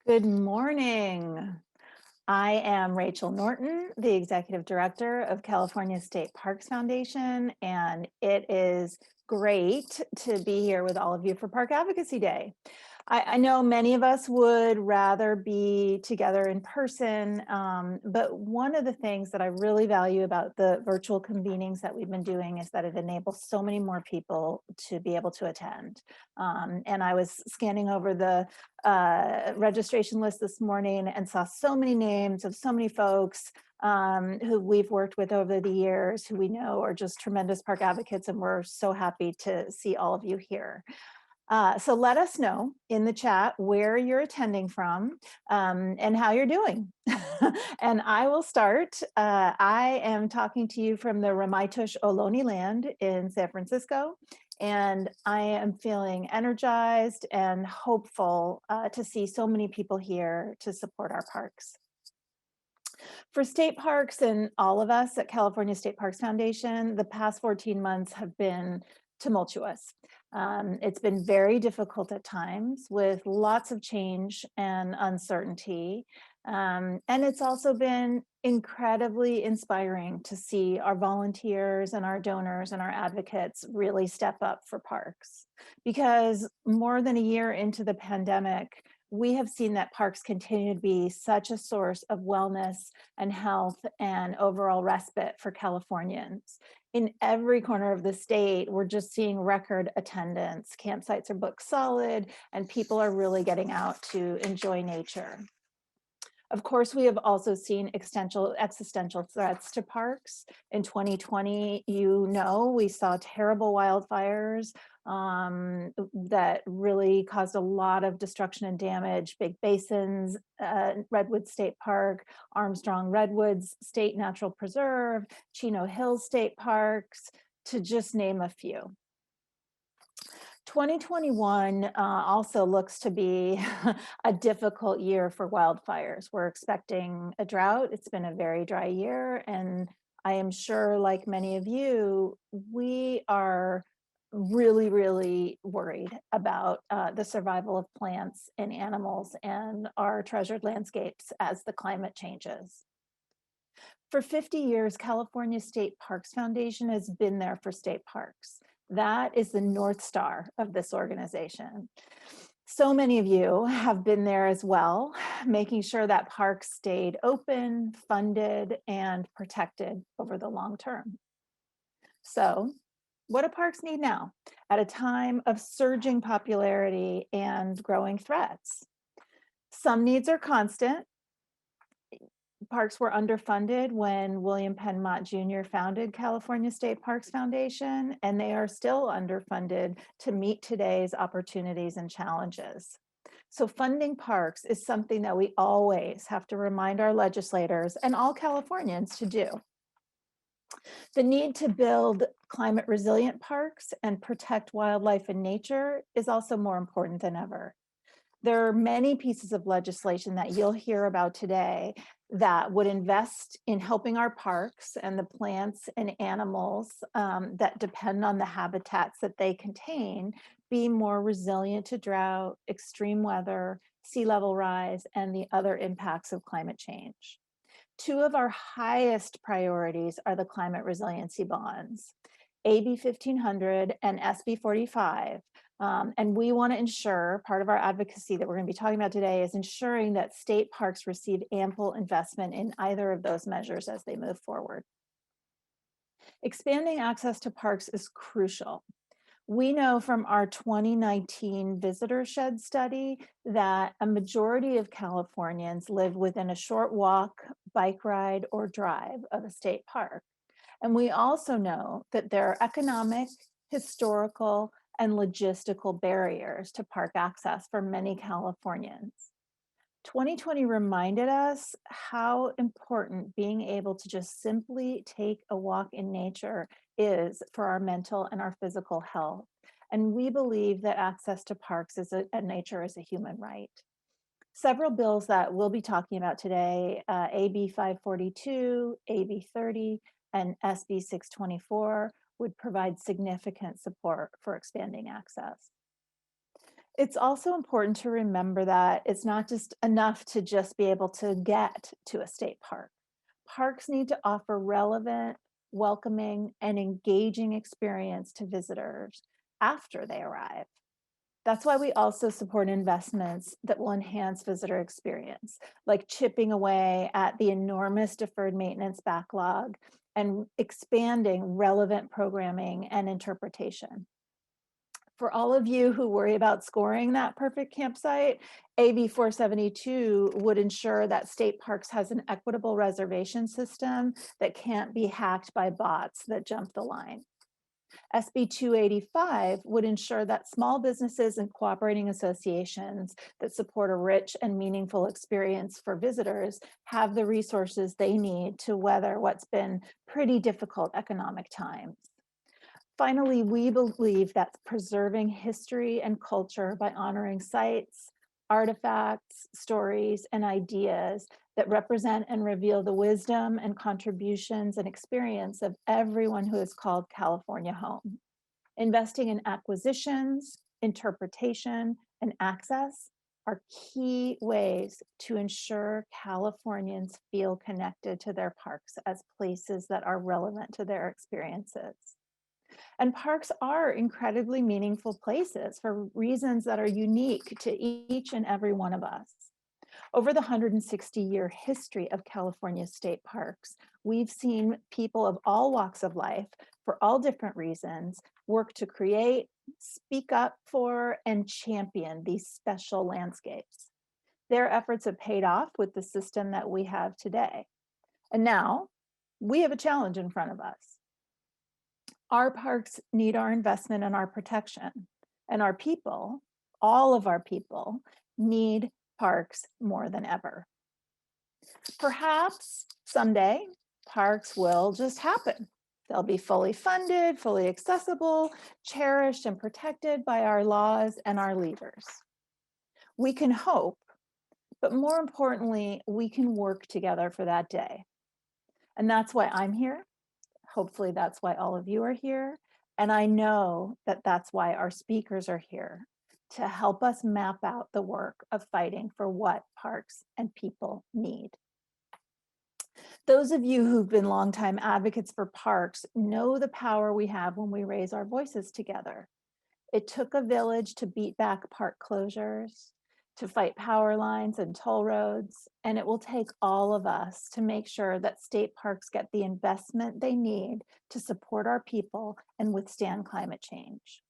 Good morning. I am Rachel Norton, the Executive Director of California State Parks Foundation, and it is great to be here with all of you for Park Advocacy Day. I know many of us would rather be together in person, but one of the things that I really value about the virtual convenings that we've been doing is that it enables so many more people to be able to attend. And I was scanning over the registration list this morning and saw so many names of so many folks who we've worked with over the years, who we know are just tremendous park advocates, and we're so happy to see all of you here. So let us know in the chat where you're attending from and how you're doing. And I will start. I am talking to you from the Ramaitush Ohlone land in San Francisco, and I am feeling energized and hopeful to see so many people here to support our parks. For state parks and all of us at California State Parks Foundation, the past 14 months have been tumultuous. It's been very difficult at times with lots of change and uncertainty. And it's also been incredibly inspiring to see our volunteers and our donors and our advocates really step up for parks. Because more than a year into the pandemic, we have seen that parks continue to be such a source of wellness and health and overall respite for Californians. In every corner of the state, we're just seeing record attendance. Campsites are booked solid, and people are really getting out to enjoy nature. Of course, we have also seen existential threats to parks. In 2020, we saw terrible wildfires that really caused a lot of destruction and damage. Big Basins, Redwood State Park, Armstrong Redwoods State Natural Preserve, Chino Hills State Parks, to just name a few. 2021 also looks to be a difficult year for wildfires. We're expecting a drought. It's been a very dry year, and I am sure, like many of you, we are really, really worried about the survival of plants and animals and our treasured landscapes as the climate changes. For 50 years, California State Parks Foundation has been there for state parks. That is the North Star of this organization. So many of you have been there as well, making sure that parks stayed open, funded, and protected over the long term. So, what do parks need now at a time of surging popularity and growing threats? Some needs are constant. Parks were underfunded when William Penn Mott Jr. founded California State Parks Foundation, and they are still underfunded to meet today's opportunities and challenges. So funding parks is something that we always have to remind our legislators and all Californians to do. The need to build climate resilient parks and protect wildlife and nature is also more important than ever. There are many pieces of legislation that you'll hear about today that would invest in helping our parks and the plants and animals that depend on the habitats that they contain be more resilient to drought, extreme weather, sea level rise, and the other impacts of climate change. Two of our highest priorities are the climate resiliency bonds, AB 1500 and SB 45. And we want to ensure, part of our advocacy that we're going to be talking about today is ensuring that state parks receive ample investment in either of those measures as they move forward. Expanding access to parks is crucial. We know from our 2019 visitor shed study that a majority of Californians live within a short walk, bike ride, or drive of a state park. And we also know that there are economic, historical, and logistical barriers to park access for many Californians. 2020 reminded us how important being able to just simply take a walk in nature is for our mental and our physical health. And we believe that access to parks and nature is a human right. Several bills that we'll be talking about today, AB 542, AB 30, and SB 624, would provide significant support for expanding access. It's also important to remember that it's not just enough to just be able to get to a state park. Parks need to offer relevant, welcoming, and engaging experience to visitors after they arrive. That's why we also support investments that will enhance visitor experience, like chipping away at the enormous deferred maintenance backlog and expanding relevant programming and interpretation. For all of you who worry about scoring that perfect campsite, AB 472 would ensure that state parks has an equitable reservation system that can't be hacked by bots that jump the line. SB 285 would ensure that small businesses and cooperating associations that support a rich and meaningful experience for visitors have the resources they need to weather what's been pretty difficult economic times. Finally, we believe that preserving history and culture by honoring sites, artifacts, stories, and ideas that represent and reveal the wisdom and contributions and experience of everyone who has called California home. Investing in acquisitions, interpretation, and access are key ways to ensure Californians feel connected to their parks as places that are relevant to their experiences. And parks are incredibly meaningful places for reasons that are unique to each and every one of us. Over the 160-year history of California state parks, we've seen people of all walks of life, for all different reasons, work to create, speak up for, and champion these special landscapes. Their efforts have paid off with the system that we have today. And now we have a challenge in front of us. Our parks need our investment and our protection, and our people, all of our people, need parks more than ever. Perhaps someday parks will just happen. They'll be fully funded, fully accessible, cherished, and protected by our laws and our leaders. We can hope, but more importantly, we can work together for that day. And that's why I'm here. Hopefully that's why all of you are here. And I know that that's why our speakers are here, to help us map out the work of fighting for what parks and people need. Those of you who've been longtime advocates for parks know the power we have when we raise our voices together. It took a village to beat back park closures, to fight power lines and toll roads, and it will take all of us to make sure that state parks get the investment they need to support our people and withstand climate change.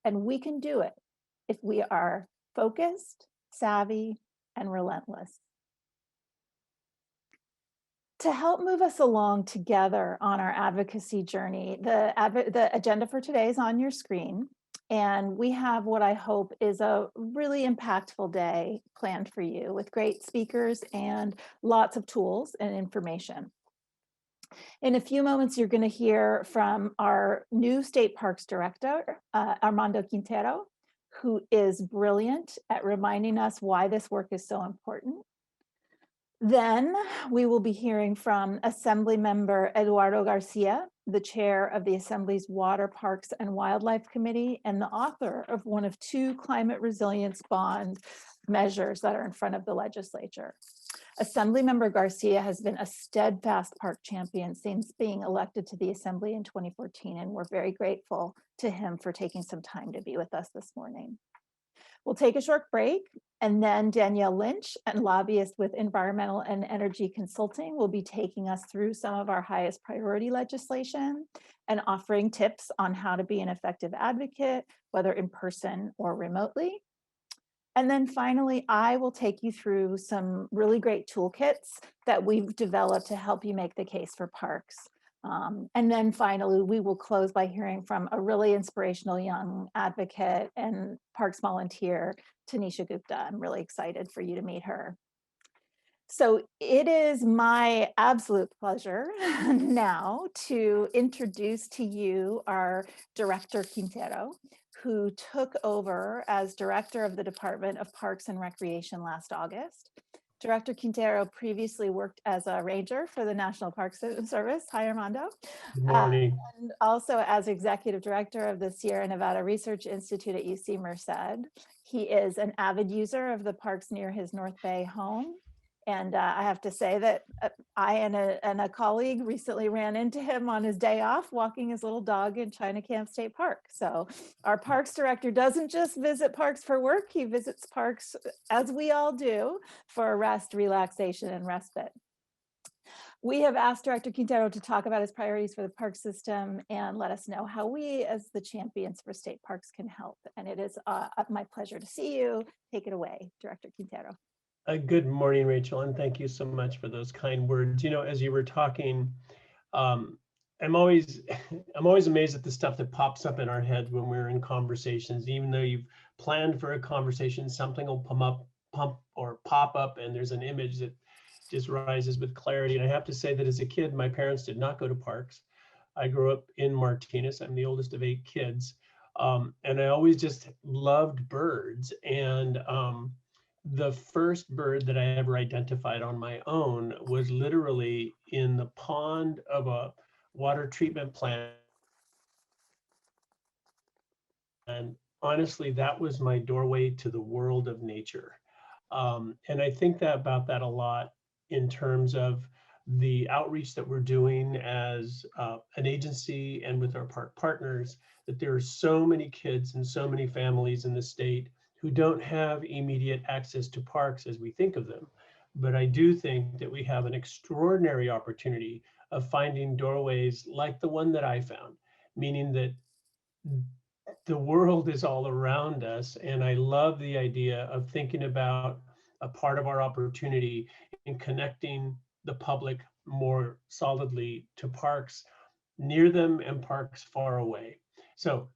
And we can do it if we are focused, savvy, and relentless. To help move us along together on our advocacy journey, the agenda for today is on your screen. And we have what I hope is a really impactful day planned for you with great speakers and lots of tools and information. In a few moments, you're going to hear from our new state parks director, Armando Quintero, who is brilliant at reminding us why this work is so important. Then we will be hearing from Assemblymember Eduardo Garcia, the chair of the Assembly's Water, Parks, and Wildlife Committee, and the author of one of 2 climate resilience bond measures that are in front of the legislature. Assemblymember Garcia has been a steadfast park champion since being elected to the Assembly in 2014, and we're very grateful to him for taking some time to be with us this morning. We'll take a short break, and then Danielle Lynch, a lobbyist with Environmental and Energy Consulting, will be taking us through some of our highest priority legislation and offering tips on how to be an effective advocate, whether in person or remotely. And then finally, I will take you through some really great toolkits that we've developed to help you make the case for parks. And then finally, we will close by hearing from a really inspirational young advocate and parks volunteer, Tanisha Gupta. I'm really excited for you to meet her. So it is my absolute pleasure now to introduce to you our Director Quintero, who took over as Director of the Department of Parks and Recreation last August. Director Quintero previously worked as a ranger for the National Park Service. Hi, Armando. Good morning. And also as Executive Director of the Sierra Nevada Research Institute at UC Merced. He is an avid user of the parks near his North Bay home. And I have to say that I and a colleague recently ran into him on his day off walking his little dog in China Camp State Park. So our parks director doesn't just visit parks for work, he visits parks, as we all do, for rest, relaxation, and respite. We have asked Director Quintero to talk about his priorities for the park system and let us know how we, as the champions for state parks, can help. And it is my pleasure to see you. Take it away, Director Quintero. Good morning, Rachel, and thank you so much for those kind words. You know, as you were talking, I'm always I'm always amazed at the stuff that pops up in our heads when we're in conversations. Even though you've planned for a conversation, something will pop up, and there's an image that just rises with clarity. And I have to say that as a kid, my parents did not go to parks. I grew up in Martinez. I'm the oldest of 8 kids, and I always just loved birds. And the first bird that I ever identified on my own was literally in the pond of a water treatment plant. And honestly, that was my doorway to the world of nature. And I think that about that a lot in terms of the outreach that we're doing as an agency and with our park partners, that there are so many kids and so many families in the state who don't have immediate access to parks as we think of them. But I do think that we have an extraordinary opportunity of finding doorways like the one that I found, meaning that the world is all around us. And I love the idea of thinking about a part of our opportunity in connecting the public more solidly to parks near them and parks far away. So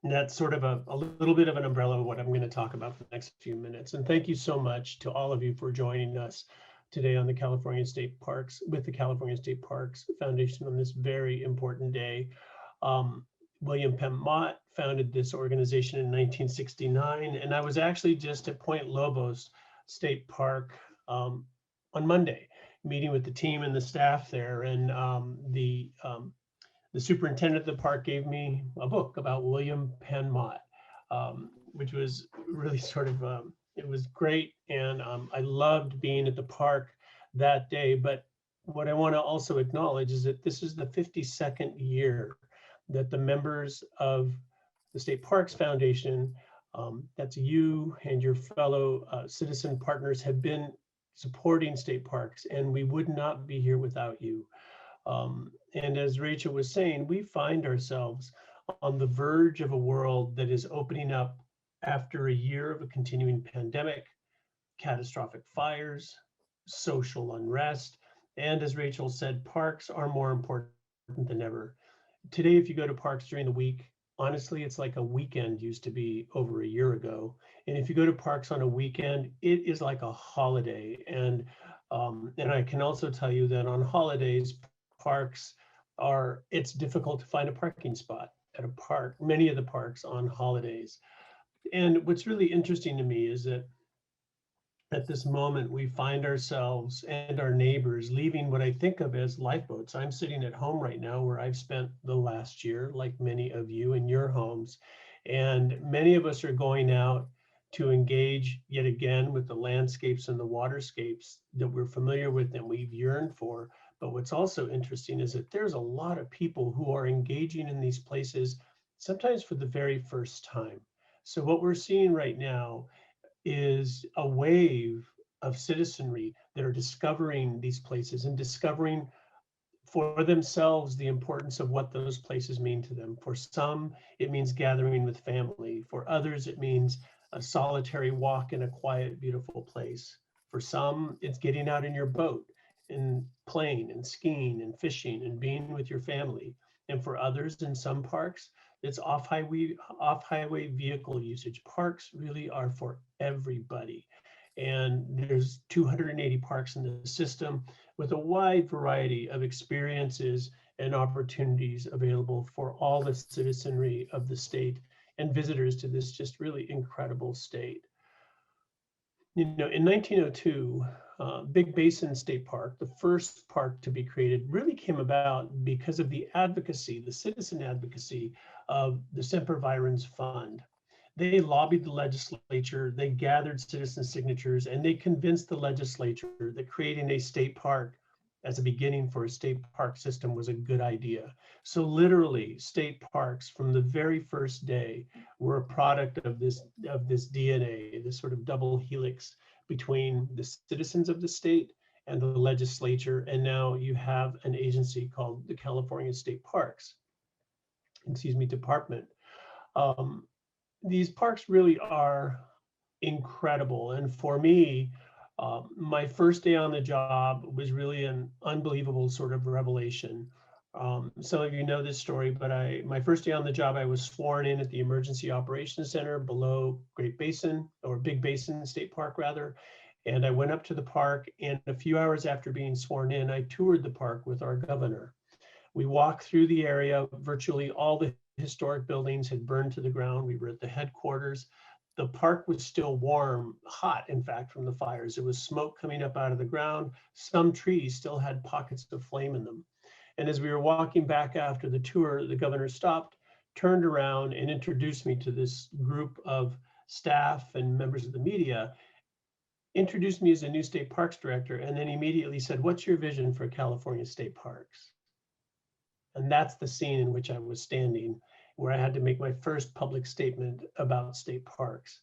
that's sort of a little bit of an umbrella of what I'm going to talk about for the next few minutes. And thank you so much to all of you for joining us today on the California State Parks, with the California State Parks Foundation on this very important day. William Penn Mott founded this organization in 1969, and I was actually just at Point Lobos State Park on Monday, meeting with the team and the staff there. And the superintendent of the park gave me a book about William Penn Mott, which was really sort of, it was great. And I loved being at the park that day. But what I want to also acknowledge is that this is the 52nd year that the members of the State Parks Foundation, that's you and your fellow citizen partners, have been supporting state parks, and we would not be here without you. And as Rachel was saying, we find ourselves on the verge of a world that is opening up after a year of a continuing pandemic, catastrophic fires, social unrest, and as Rachel said, parks are more important than ever. Today, if you go to parks during the week, honestly, it's like a weekend used to be over a year ago. And if you go to parks on a weekend, it is like a holiday. And I can also tell you that on holidays, parks it's difficult to find a parking spot at a park, many of the parks on holidays. And what's really interesting to me is that at this moment, we find ourselves and our neighbors leaving what I think of as lifeboats. I'm sitting at home right now where I've spent the last year, like many of you in your homes. And many of us are going out to engage yet again with the landscapes and the waterscapes that we're familiar with and we've yearned for. But what's also interesting is that there's a lot of people who are engaging in these places, sometimes for the very first time. So what we're seeing right now is a wave of citizenry that are discovering these places and discovering for themselves the importance of what those places mean to them. For some, it means gathering with family. For others, it means a solitary walk in a quiet, beautiful place. For some, it's getting out in your boat and playing and skiing and fishing and being with your family. And for others, in some parks, it's off-highway vehicle usage. Parks really are for everybody. And there's 280 parks in the system with a wide variety of experiences and opportunities available for all the citizenry of the state and visitors to this just really incredible state. You know, in 1902, Big Basin State Park, the first park to be created, really came about because of the advocacy, the citizen advocacy of the Semper Virens Fund. they lobbied the legislature, they gathered citizen signatures, and they convinced the legislature that creating a state park as a beginning for a state park system was a good idea. So literally, state parks from the very first day were a product of this DNA, this sort of double helix between the citizens of the state and the legislature. And now you have an agency called the California State Parks, Department. Um, these parks really are incredible. And for me, my first day on the job was really an unbelievable sort of revelation. Some of you know this story, but my first day on the job, I was sworn in at the Emergency Operations Center below Great Basin, or Big Basin State Park rather. And I went up to the park, and a few hours after being sworn in, I toured the park with our governor. We walked through the area. Virtually all the historic buildings had burned to the ground. We were at the headquarters. The park was still warm, hot, in fact, from the fires. There was smoke coming up out of the ground. Some trees still had pockets of flame in them. And as we were walking back after the tour, the governor stopped, turned around, and introduced me to this group of staff and members of the media, introduced me as a new state parks director, and then immediately said, "What's your vision for California state parks?" And that's the scene in which I was standing, where I had to make my first public statement about state parks.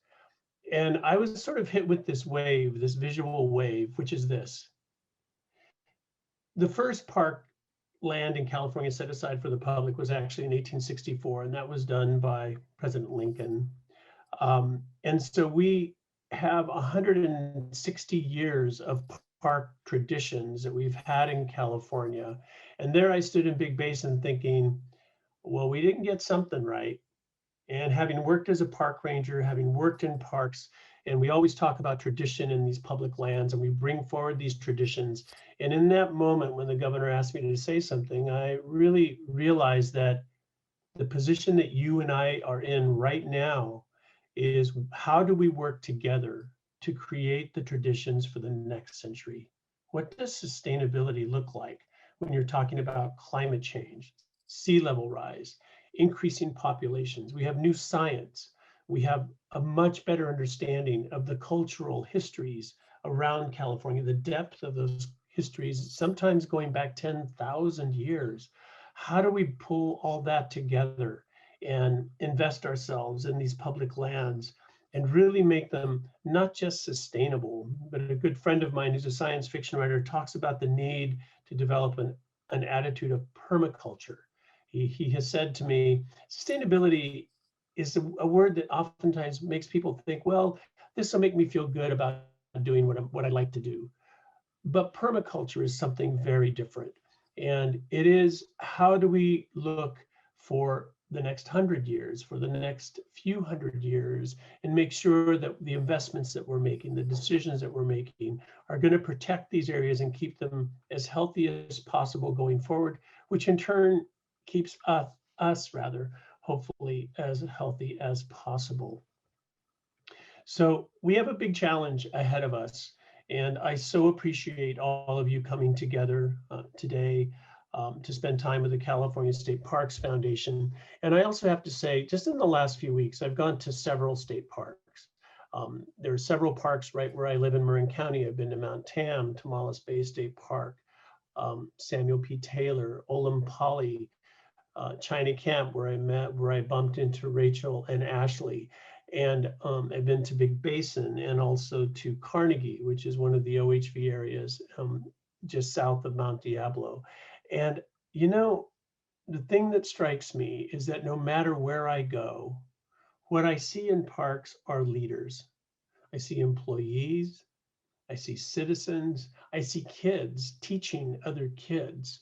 And I was sort of hit with this wave, this visual wave, which is this. The first park land in California set aside for the public was actually in 1864, and that was done by President Lincoln. And so we have 160 years of park traditions that we've had in California. And there I stood in Big Basin thinking, well, we didn't get something right. And having worked as a park ranger, having worked in parks, and we always talk about tradition in these public lands, and we bring forward these traditions. And in that moment, when the governor asked me to say something, I really realized that the position that you and I are in right now is, how do we work together to create the traditions for the next century? What does sustainability look like when you're talking about climate change, sea level rise, increasing populations? We have new science. We have a much better understanding of the cultural histories around California, the depth of those histories, sometimes going back 10,000 years. How do we pull all that together and invest ourselves in these public lands and really make them not just sustainable? But a good friend of mine who's a science fiction writer talks about the need to develop an attitude of permaculture. He has said to me, sustainability is a word that oftentimes makes people think, well, this will make me feel good about doing what I like to do. But permaculture is something very different. And it is, how do we look for the next 100 years, for the next few hundred years, and make sure that the investments that we're making, the decisions that we're making, are going to protect these areas and keep them as healthy as possible going forward, which in turn keeps us hopefully as healthy as possible. So we have a big challenge ahead of us. And I so appreciate all of you coming together today to spend time with the California State Parks Foundation. And I also have to say, just in the last few weeks, I've gone to several state parks. There are several parks right where I live in Marin County. I've been to Mount Tam, Tomales Bay State Park, Samuel P. Taylor, Olam Poly, China Camp, where I bumped into Rachel and Ashley. And I've been to Big Basin and also to Carnegie, which is one of the OHV areas just south of Mount Diablo. And you know, the thing that strikes me is that no matter where I go, what I see in parks are leaders. I see employees, I see citizens, I see kids teaching other kids.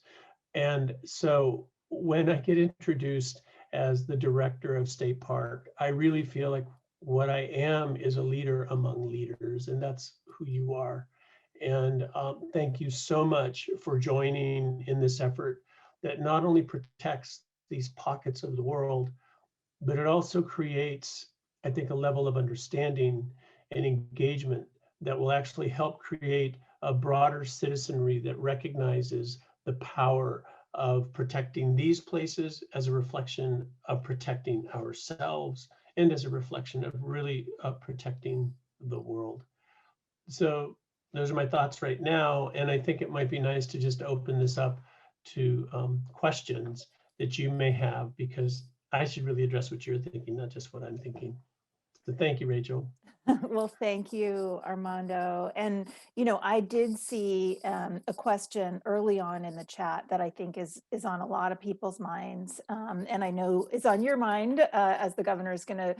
And so when I get introduced as the director of State Park, I really feel like what I am is a leader among leaders, and that's who you are. And thank you so much for joining in this effort that not only protects these pockets of the world, but it also creates, I think, a level of understanding and engagement that will actually help create a broader citizenry that recognizes the power of protecting these places as a reflection of protecting ourselves and as a reflection of really protecting the world. So those are my thoughts right now. And I think it might be nice to just open this up to questions that you may have, because I should really address what you're thinking, not just what I'm thinking. So thank you, Rachel. Well, thank you, Armando. And, you know, I did see a question early on in the chat that I think is on a lot of people's minds. And I know is on your mind as the governor is going to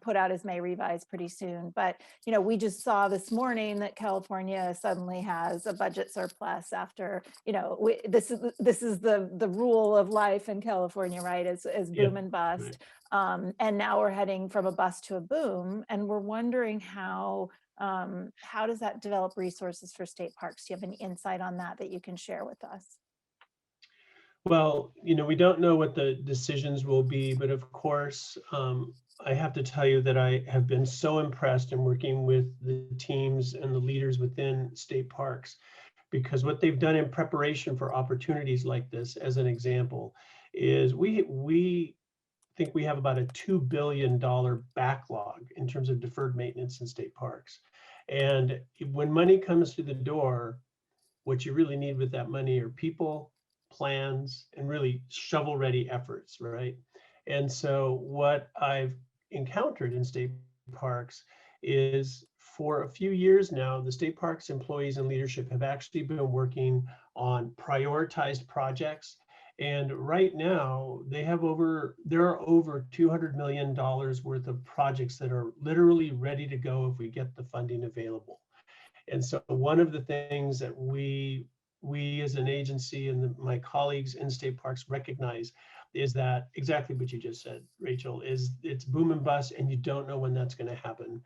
put out his May revise pretty soon. But, you know, we just saw this morning that California suddenly has a budget surplus after, you know, this is the rule of life in California, right? As Yeah, boom and bust. right. And now we're heading from a bust to a boom, and we're wondering how does that develop resources for state parks? Do you have any insight on that you can share with us? Well, you know, we don't know what the decisions will be, but of course, I have to tell you that I have been so impressed in working with the teams and the leaders within state parks, because what they've done in preparation for opportunities like this, as an example, is we think we have about a $2 billion backlog in terms of deferred maintenance in state parks. And when money comes through the door, what you really need with that money are people, plans, and really shovel ready efforts, right? And so what I've encountered in state parks is, for a few years now, the state parks employees and leadership have actually been working on prioritized projects. And right now there are over $200 million worth of projects that are literally ready to go if we get the funding available. And so one of the things that we as an agency and my colleagues in state parks recognize is that exactly what you just said, Rachel, is it's boom and bust, and you don't know when that's going to happen.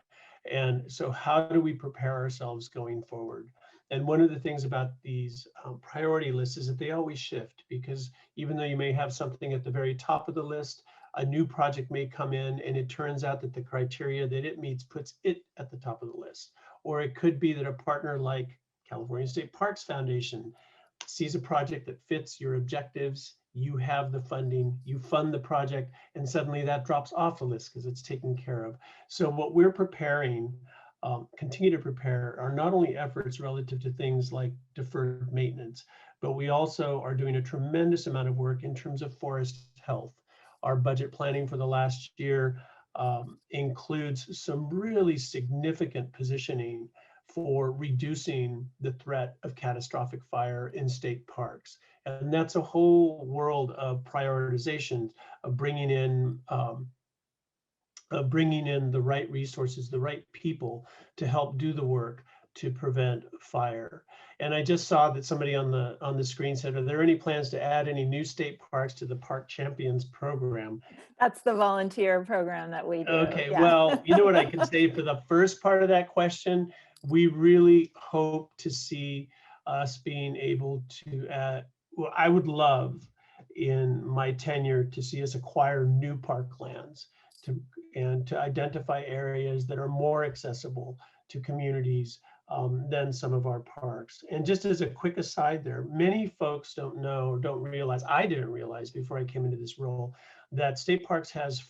And so how do we prepare ourselves going forward? And one of the things about these priority lists is that they always shift, because even though you may have something at the very top of the list, a new project may come in and it turns out that the criteria that it meets puts it at the top of the list. Or it could be that a partner like California State Parks Foundation sees a project that fits your objectives, you have the funding, you fund the project, and suddenly that drops off the list because it's taken care of. So what we're preparing, continue to prepare, are not only efforts relative to things like deferred maintenance, but we also are doing a tremendous amount of work in terms of forest health. Our budget planning for the last year includes some really significant positioning for reducing the threat of catastrophic fire in state parks. And that's a whole world of prioritization, of bringing in the right resources, the right people to help do the work to prevent fire. And I just saw that somebody on the screen said, are there any plans to add any new state parks to the Park Champions program? That's the volunteer program that we do. Okay, Yeah. well, you know what I can say for the first part of that question, we really hope to see us being able to well, I would love in my tenure to see us acquire new parklands and to identify areas that are more accessible to communities than some of our parks. And just as a quick aside there, many folks don't know, don't realize, I didn't realize before I came into this role, that state parks has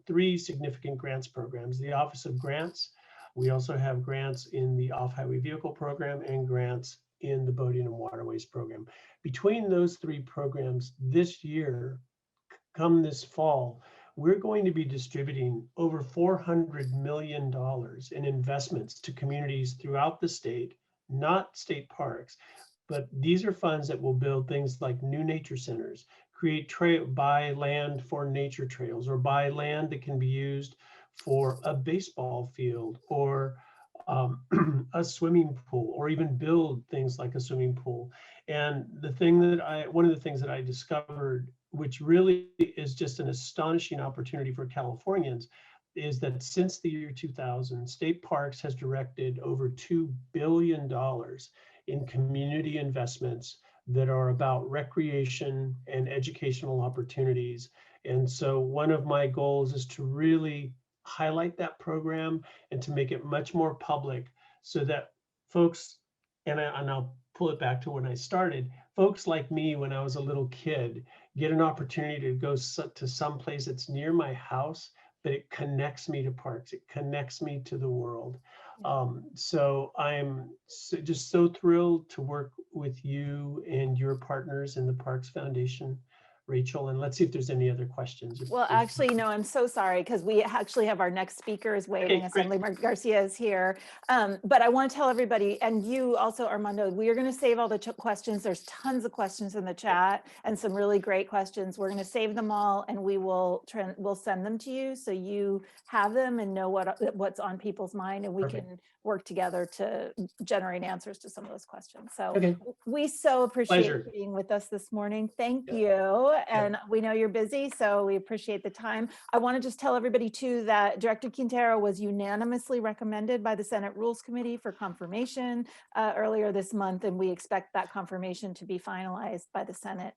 3 significant grants programs: the Office of Grants. We also have grants in the Off-Highway Vehicle Program and grants in the Boating and Waterways Program. Between those 3 programs this year, come this fall, we're going to be distributing over $400 million in investments to communities throughout the state, not state parks, but these are funds that will build things like new nature centers, buy land for nature trails, or buy land that can be used for a baseball field or a swimming pool, or even build things like a swimming pool. And one of the things that I discovered, which really is just an astonishing opportunity for Californians, is that since the year 2000, State Parks has directed over $2 billion in community investments that are about recreation and educational opportunities. And so one of my goals is to really highlight that program and to make it much more public, so that folks, and I'll pull it back to when I started, folks like me when I was a little kid get an opportunity to go to some place that's near my house, but it connects me to parks. It connects me to the world. So I'm just so thrilled to work with you and your partners in the Parks Foundation, Rachel. And let's see if there's any other questions. Well, actually, no, I'm so sorry because we actually have our next speaker is waiting. Okay, great. Assemblymember Garcia is here. But I want to tell everybody, and you also, Armando, we are going to save all the questions. There's tons of questions in the chat and some really great questions. We're going to save them all and we will we'll send them to you so you have them and know what's on people's mind, and we Perfect. can work together to generate answers to some of those questions. So Okay. we so appreciate Pleasure. you being with us this morning. Thank Yeah. you. And we know you're busy, so we appreciate the time. I want to just tell everybody too that Director Quintero was unanimously recommended by the Senate Rules Committee for confirmation earlier this month, and we expect that confirmation to be finalized by the Senate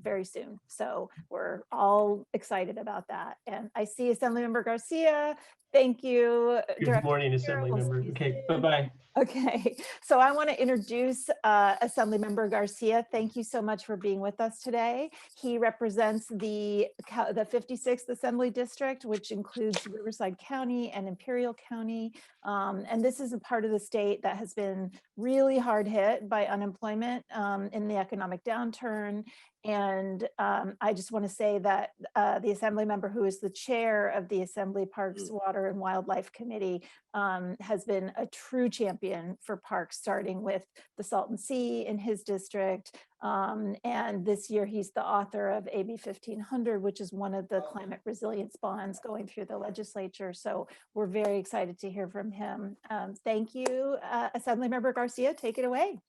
very soon. So we're all excited about that. And I see Assemblymember Garcia. Thank you. Good morning, Assemblymember. Okay, bye-bye. Okay, so I want to introduce Assemblymember Garcia. Thank you so much for being with us today. He represents the 56th Assembly District, which includes Riverside County and Imperial County. And this is a part of the state that has been really hard hit by unemployment in the economic downturn. And I just want to say that the Assembly member who is the chair of the Assembly Parks, Water and Wildlife Committee has been a true champion for parks, starting with the Salton Sea in his district. And this year he's the author of AB 1500, which is one of the climate resilience bonds going through the legislature. So we're very excited to hear from him. Thank you, Assemblymember Garcia, take it away.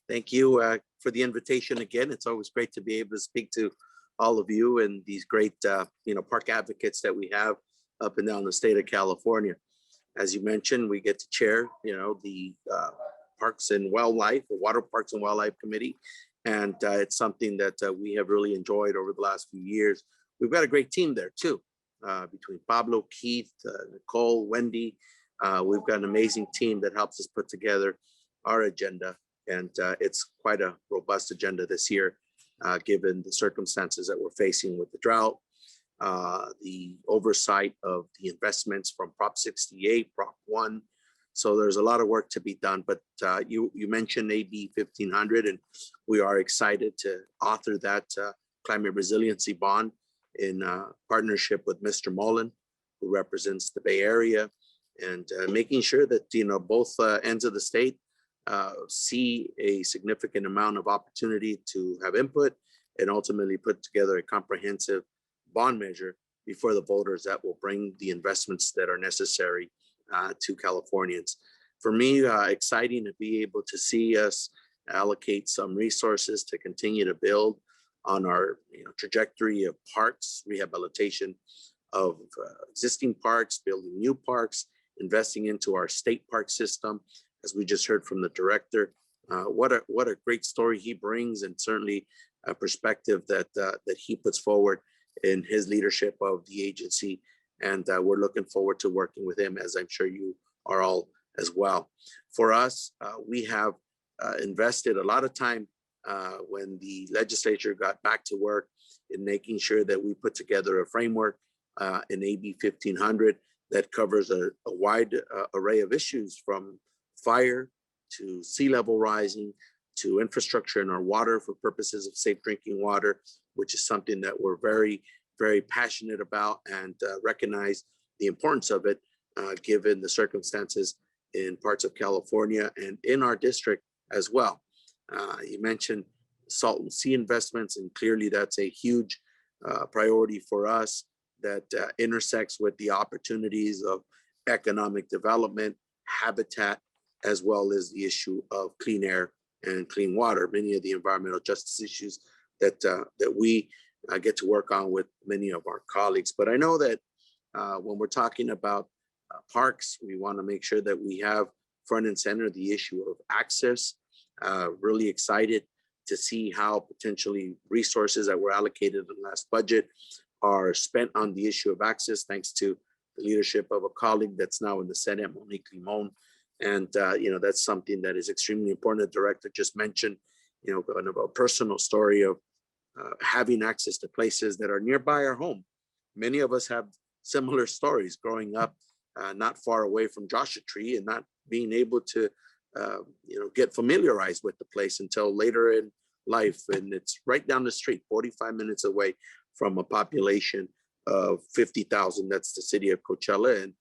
Thank you for the invitation again. It's always great to be able to speak to all of you and these great, park advocates that we have up and down the state of California. As you mentioned, we get to chair, the Parks and Wildlife, or Water Parks and Wildlife Committee. And it's something that we have really enjoyed over the last few years. We've got a great team there too, between Pablo, Keith, Nicole, Wendy. We've got an amazing team that helps us put together our agenda. And it's quite a robust agenda this year, given the circumstances that we're facing with the drought, the oversight of the investments from Prop 68, Prop 1. So there's a lot of work to be done. But you mentioned AB 1500, and we are excited to author that climate resiliency bond in partnership with Mr. Mullen, who represents the Bay Area, and making sure that both ends of the state see a significant amount of opportunity to have input and ultimately put together a comprehensive bond measure before the voters that will bring the investments that are necessary to Californians. For me, exciting to be able to see us allocate some resources to continue to build on our trajectory of parks, rehabilitation of existing parks, building new parks, investing into our state park system. As we just heard from the director, what a great story he brings, and certainly a perspective that he puts forward in his leadership of the agency. And we're looking forward to working with him, as I'm sure you are all as well. For us, we have invested a lot of time when the legislature got back to work in making sure that we put together a framework in AB 1500 that covers a wide array of issues, from fire to sea level rising to infrastructure in our water for purposes of safe drinking water, which is something that we're very, very passionate about and recognize the importance of it, given the circumstances in parts of California and in our district as well. You mentioned Salton Sea investments, and clearly that's a huge priority for us that intersects with the opportunities of economic development, habitat, as well as the issue of clean air and clean water, many of the environmental justice issues that we get to work on with many of our colleagues. But I know that when we're talking about parks, we want to make sure that we have front and center the issue of access. Really excited to see how potentially resources that were allocated in the last budget are spent on the issue of access, thanks to the leadership of a colleague that's now in the Senate, Monique Limon. And, that's something that is extremely important. The director just mentioned, kind of a personal story of having access to places that are nearby our home. Many of us have similar stories growing up not far away from Joshua Tree and not being able to get familiarized with the place until later in life. And it's right down the street, 45 minutes away from a population of 50,000. That's the city of Coachella, and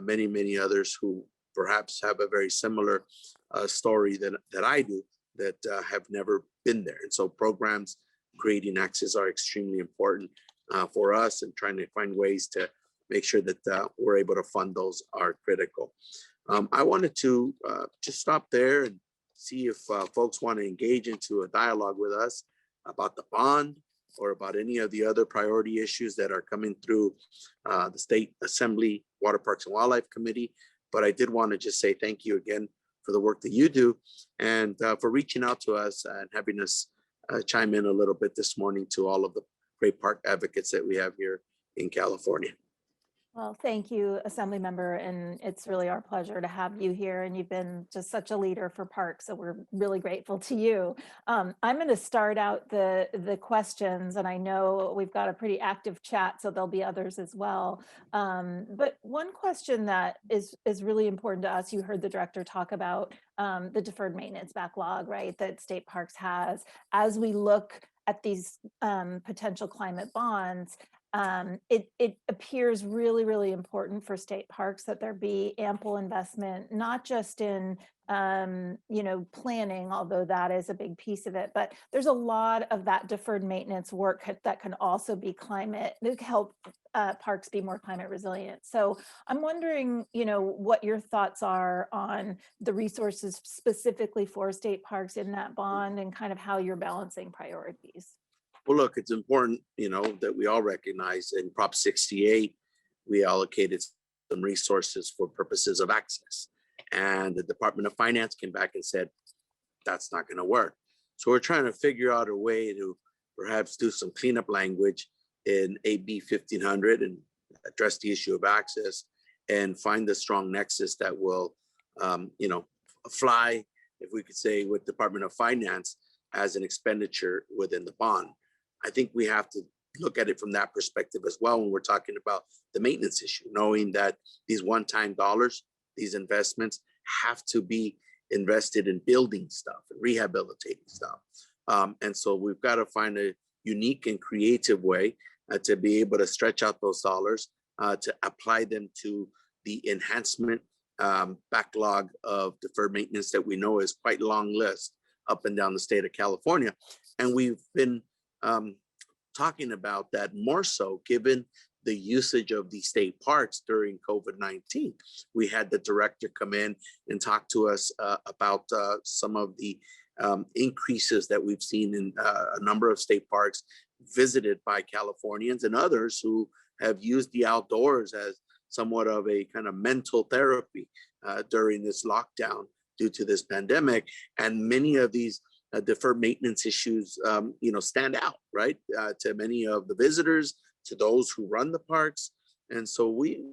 many, many others who perhaps have a very similar story that I do, that have never been there. And so programs creating access are extremely important for us, and trying to find ways to make sure that we're able to fund those are critical. I wanted to just stop there and see if folks want to engage into a dialogue with us about the bond or about any of the other priority issues that are coming through the State Assembly Water Parks and Wildlife Committee. But I did want to just say thank you again for the work that you do, and for reaching out to us and having us chime in a little bit this morning to all of the great park advocates that we have here in California. Well, thank you, Assemblymember, and it's really our pleasure to have you here, and you've been just such a leader for parks, so we're really grateful to you. I'm going to start out the questions, and I know we've got a pretty active chat, so there'll be others as well. But one question that is really important to us, you heard the director talk about the deferred maintenance backlog, right, that state parks has. As we look at these potential climate bonds, it appears really, really important for state parks that there be ample investment, not just in planning, although that is a big piece of it, but there's a lot of that deferred maintenance work that can also be help parks be more climate resilient. So I'm wondering, what your thoughts are on the resources specifically for state parks in that bond, and kind of how you're balancing priorities. Well, look, it's important, that we all recognize in Prop 68, we allocated some resources for purposes of access. And the Department of Finance came back and said, that's not going to work. So we're trying to figure out a way to perhaps do some cleanup language in AB 1500 and address the issue of access, and find the strong nexus that will, fly, if we could say, with Department of Finance as an expenditure within the bond. I think we have to look at it from that perspective as well when we're talking about the maintenance issue, knowing that these one-time dollars, these investments have to be invested in building stuff and rehabilitating stuff. And so we've got to find a unique and creative way to be able to stretch out those dollars, to apply them to the enhancement backlog of deferred maintenance that we know is quite long list up and down the state of California. And we've been talking about that more so given the usage of the state parks during COVID-19. We had the director come in and talk to us about some of the increases that we've seen in a number of state parks visited by Californians and others who have used the outdoors as somewhat of a kind of mental therapy during this lockdown due to this pandemic. And many of these deferred maintenance issues, stand out, right, to many of the visitors, to those who run the parks. And so we're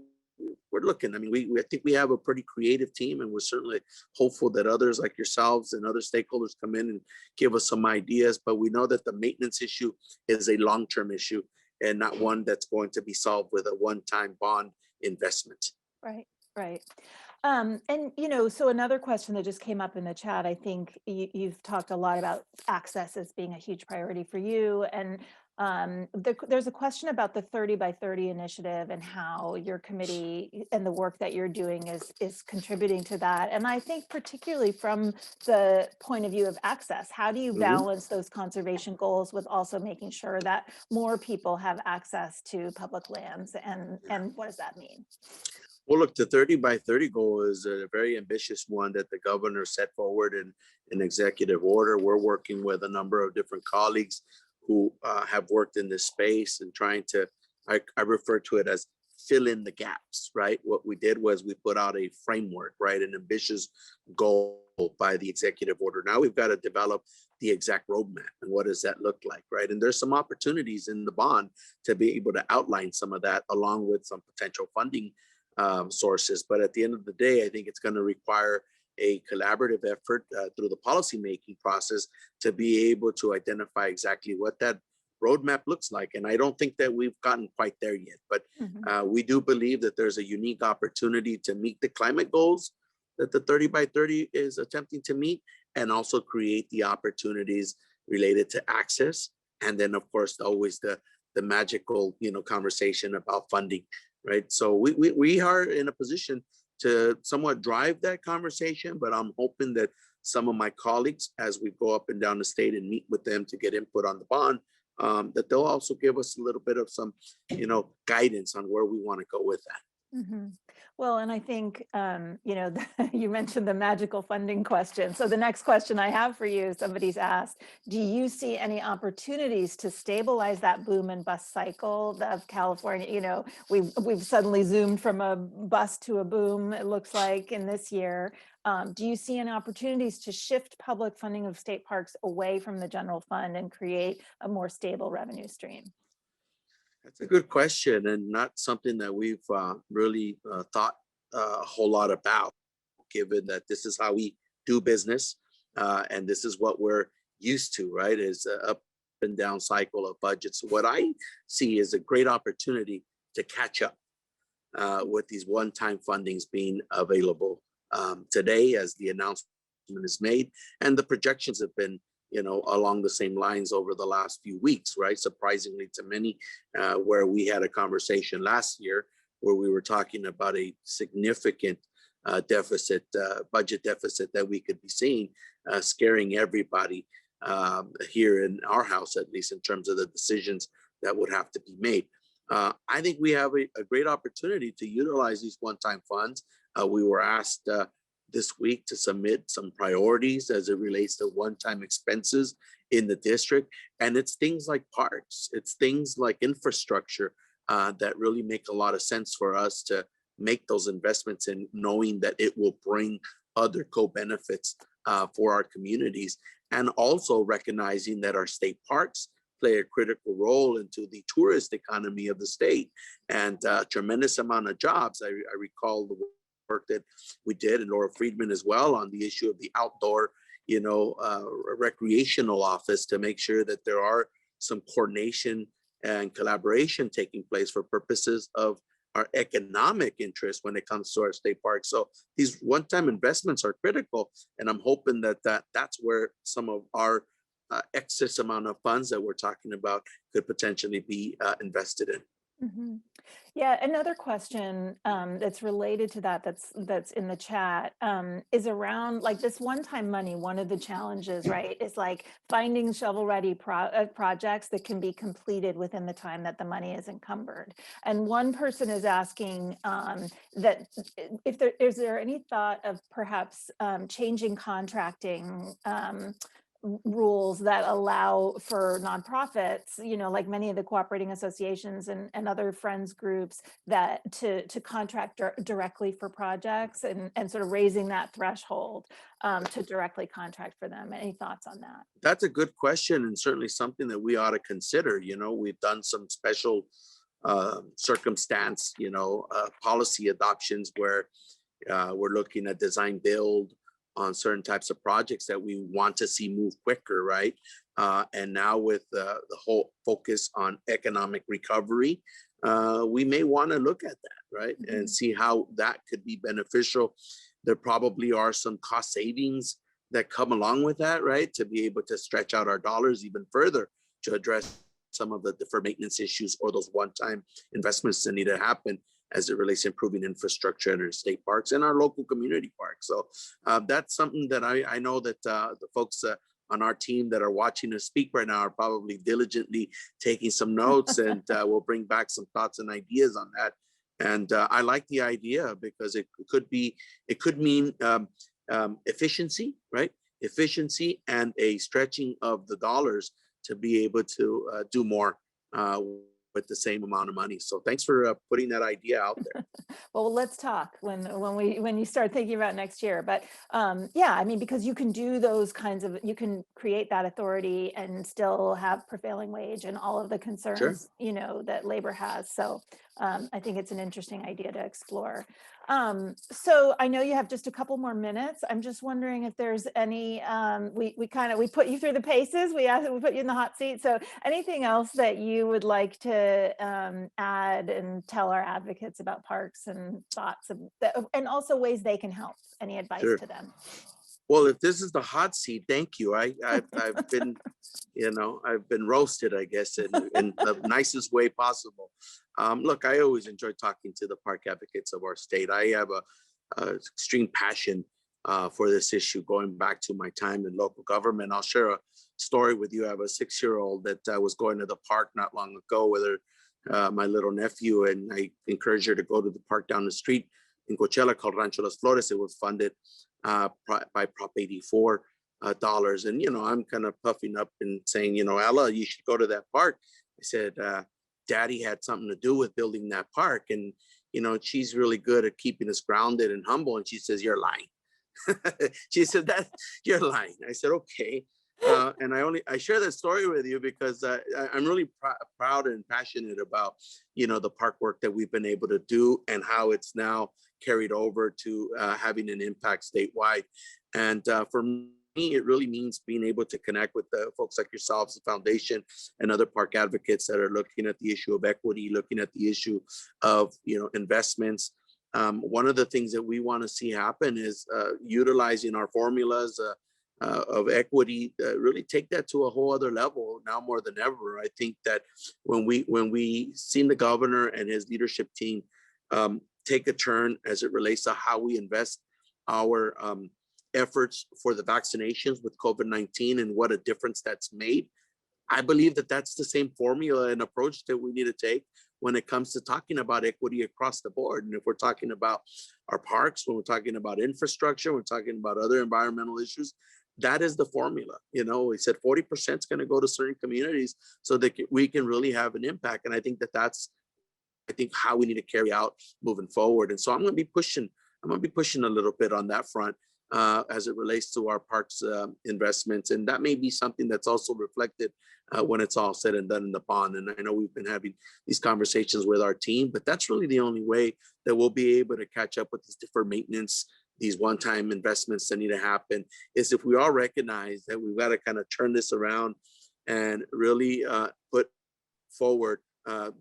looking. I mean, I think we have a pretty creative team, and we're certainly hopeful that others like yourselves and other stakeholders come in and give us some ideas. But we know that the maintenance issue is a long-term issue and not one that's going to be solved with a one-time bond investment. Right, right. And, so another question that just came up in the chat, I think you've talked a lot about access as being a huge priority for you. And there's a question about the 30 by 30 initiative and how your committee and the work that you're doing is contributing to that. And I think particularly from the point of view of access, how do you balance those conservation goals with also making sure that more people have access to public lands, and what does that mean? Well, look, the 30 by 30 goal is a very ambitious one that the governor set forward in an executive order. We're working with a number of different colleagues who have worked in this space and trying to, I refer to it as fill in the gaps, right? What we did was we put out a framework, right? An ambitious goal by the executive order. Now we've got to develop the exact roadmap, and what does that look like, right? And there's some opportunities in the bond to be able to outline some of that along with some potential funding sources. But at the end of the day, I think it's going to require a collaborative effort through the policymaking process to be able to identify exactly what that roadmap looks like. And I don't think that we've gotten quite there yet, but we do believe that there's a unique opportunity to meet the climate goals that the 30 by 30 is attempting to meet, and also create the opportunities related to access. And then of course, always the magical, conversation about funding, right? So we are in a position to somewhat drive that conversation, but I'm hoping that some of my colleagues, as we go up and down the state and meet with them to get input on the bond, that they'll also give us a little bit of some, guidance on where we want to go with that. Well, and I think, you mentioned the magical funding question. So the next question I have for you, somebody's asked, do you see any opportunities to stabilize that boom and bust cycle of California? We've suddenly zoomed from a bust to a boom, it looks like, in this year. Do you see any opportunities to shift public funding of state parks away from the general fund and create a more stable revenue stream? That's a good question, and not something that we've really thought a whole lot about, given that this is how we do business, and this is what we're used to, right? Is a up and down cycle of budgets. What I see is a great opportunity to catch up with these one-time fundings being available today, as the announcement is made, and the projections have been along the same lines over the last few weeks, right? Surprisingly to many, where we had a conversation last year where we were talking about a significant budget deficit that we could be seeing, scaring everybody here in our house, at least in terms of the decisions that would have to be made. I think we have a great opportunity to utilize these one-time funds. We were asked this week to submit some priorities as it relates to one-time expenses in the district. And it's things like parks, it's things like infrastructure that really make a lot of sense for us to make those investments in, knowing that it will bring other co-benefits for our communities. And also recognizing that our state parks play a critical role into the tourist economy of the state, and a tremendous amount of jobs. I recall the work that we did, and Laura Friedman as well, on the issue of the outdoor, recreational office, to make sure that there are some coordination and collaboration taking place for purposes of our economic interest when it comes to our state parks. So these one-time investments are critical, and I'm hoping that that's where some of our excess amount of funds that we're talking about could potentially be invested in. Yeah, another question that's related to that's in the chat is around like this one-time money. One of the challenges, right, is like finding shovel-ready projects that can be completed within the time that the money is encumbered. And one person is asking that is there any thought of perhaps changing contracting rules that allow for nonprofits, like many of the cooperating associations and other friends groups, that to contract directly for projects, and sort of raising that threshold to directly contract for them. Any thoughts on that? That's a good question, and certainly something that we ought to consider. We've done some special circumstance, policy adoptions where we're looking at design build on certain types of projects that we want to see move quicker, right? And now with the whole focus on economic recovery, we may want to look at that, right? And see how that could be beneficial. There probably are some cost savings that come along with that, right? To be able to stretch out our dollars even further to address some of the deferred maintenance issues or those one-time investments that need to happen as it relates to improving infrastructure in our state parks and our local community parks. So that's something that I know that the folks on our team that are watching us speak right now are probably diligently taking some notes, and we'll bring back some thoughts and ideas on that. And I like the idea because it could mean efficiency, right? Efficiency and a stretching of the dollars to be able to do more with the same amount of money. So thanks for putting that idea out there. Well, let's talk when you start thinking about next year. But yeah, I mean, because you can do those kinds of, you can create that authority and still have prevailing wage and all of the concerns, Sure. that labor has. So I think it's an interesting idea to explore. So I know you have just a couple more minutes. I'm just wondering if there's any, we put you through the paces. We put you in the hot seat. So anything else that you would like to add and tell our advocates about parks and thoughts of and also ways they can help? Any advice Sure. to them? Well, if this is the hot seat, thank you. I've been, I've been roasted, I guess, in the nicest way possible. Look, I always enjoy talking to the park advocates of our state. I have a extreme passion for this issue going back to my time in local government. I'll share a story with you. I have a 6-year-old that was going to the park not long ago with her, my little nephew, and I encouraged her to go to the park down the street in Coachella called Rancho Las Flores. It was funded by Prop 84 dollars. And, I'm kind of puffing up and saying, Ella, you should go to that park. I said, Daddy had something to do with building that park. And, she's really good at keeping us grounded and humble. And she says, you're lying. She said that you're lying. I said, okay. And I share that story with you because I'm really proud and passionate about, the park work that we've been able to do and how it's now carried over to having an impact statewide. And for me, it really means being able to connect with the folks like yourselves, the foundation, and other park advocates that are looking at the issue of equity, looking at the issue of, investments. One of the things that we want to see happen is utilizing our formulas of equity, really take that to a whole other level now more than ever. I think that when we seen the governor and his leadership team take a turn as it relates to how we invest our efforts for the vaccinations with COVID-19 and what a difference that's made, I believe that that's the same formula and approach that we need to take when it comes to talking about equity across the board. And if we're talking about our parks, when we're talking about infrastructure, we're talking about other environmental issues, that is the formula. We said 40% is going to go to certain communities so that we can really have an impact. And I think that's how we need to carry out moving forward. And so I'm going to be pushing a little bit on that front as it relates to our parks investments. And that may be something that's also reflected when it's all said and done in the bond. And I know we've been having these conversations with our team, but that's really the only way that we'll be able to catch up with this deferred maintenance, these one-time investments that need to happen, is if we all recognize that we've got to kind of turn this around and really put forward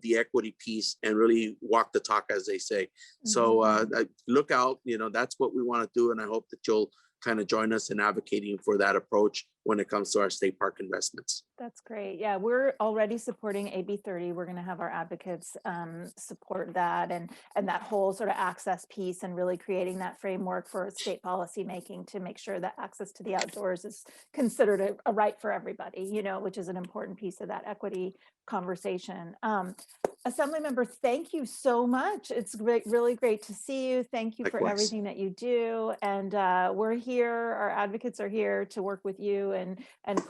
the equity piece and really walk the talk, as they say. So look out, that's what we want to do. And I hope that you'll kind of join us in advocating for that approach when it comes to our state park investments. That's great. Yeah, we're already supporting AB 30. We're going to have our advocates support that and that whole sort of access piece and really creating that framework for state policy making to make sure that access to the outdoors is considered a right for everybody, which is an important piece of that equity conversation. Assemblymember, thank you so much. It's really great to see you. Thank you for everything that you do. And we're here, our advocates are here to work with you and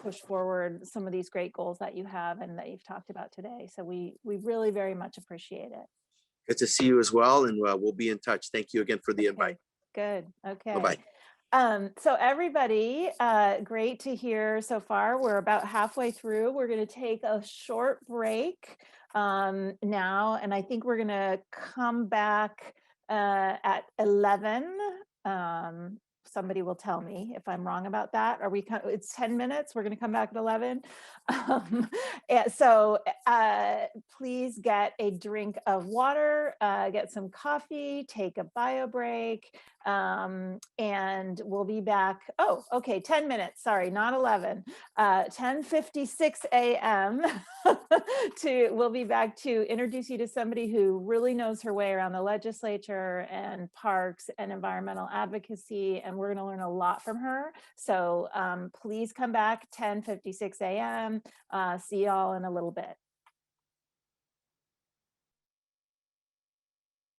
push forward some of these great goals that you have and that you've talked about today. So we really very much appreciate it. Good to see you as well. And we'll be in touch. Thank you again for the invite. Good. Okay. Bye-bye. So everybody, great to hear so far. We're about halfway through. We're going to take a short break now, and I think we're going to come back at 11. Somebody will tell me if I'm wrong about that. It's 10 minutes. We're going to come back at 11. So please get a drink of water, get some coffee, take a bio break, and we'll be back. Oh, okay, 10 minutes. Sorry, not 11. 10:56 a.m. We'll be back to introduce you to somebody who really knows her way around the legislature and parks and environmental advocacy, and we're going to learn a lot from her. So please come back 10:56 a.m. See y'all in a little bit.